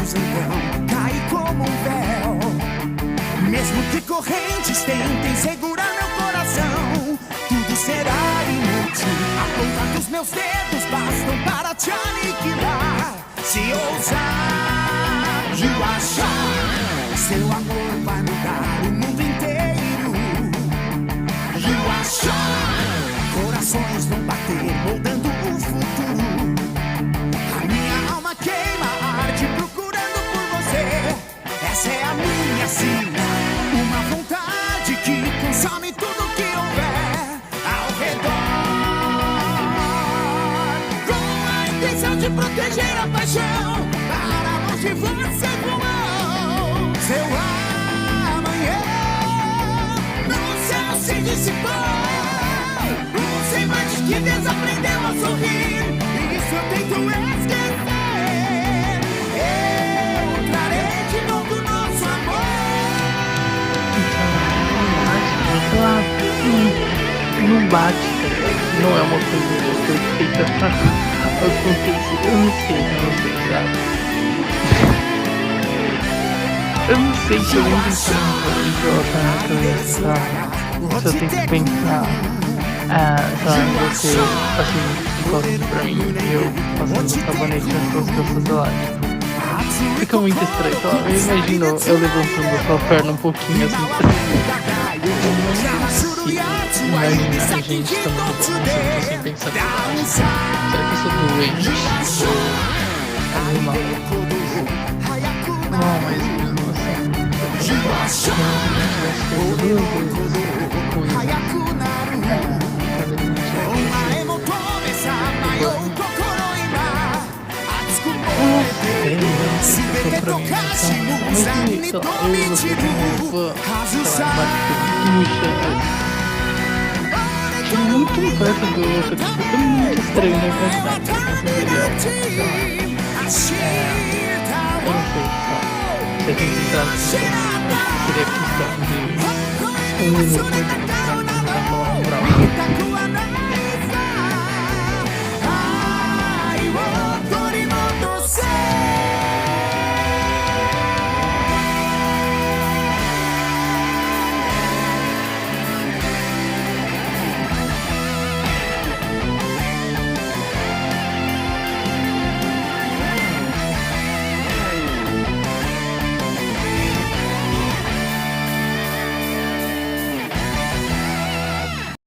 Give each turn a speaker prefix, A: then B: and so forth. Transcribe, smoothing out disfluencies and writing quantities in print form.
A: beijos então caem como um véu. Mesmo que correntes tentem segurar meu coração, tudo será inútil. A ponta dos meus dedos bastam para te aniquilar. Se ousar de achar, seu amor vai mudar o mundo inteiro. De achar, corações vão bater, moldando o futuro. A minha alma queima, arde procurando por você. Essa é a minha sina, uma vontade que consome tudo que houver ao redor. Com a intenção de proteger a paixão, para longe você voou. Seu amanhã no céu se dissipou. Um semblante que desaprendeu a sorrir, isso eu tento esquecer. Eu trarei de novo nosso amor.
B: Então, não bate, tá ligado? Não é uma coisa perfeita pra acontecer. Eu não sei, sabe? Eu não sei se eu vou pensar em idiota na cabeça, sabe? Se eu tenho que pensar, sabe, você, assim, encosta pra mim e eu passando sabonete nas suas costas do lado. Fica muito estranho, sabe? Eu imagino eu levantando a sua perna um pouquinho assim. Imagina a gente tomando banho sem pensar. Será que eu sou doente? Animal. Não, mas mesmo assim. Se eu não tivesse feito 2 vezes coisa. Muito perto do outro, tipo, é muito estranho, né? Eu não sei, sabe? Se a gente entrar assim, seria questão de 1 minuto.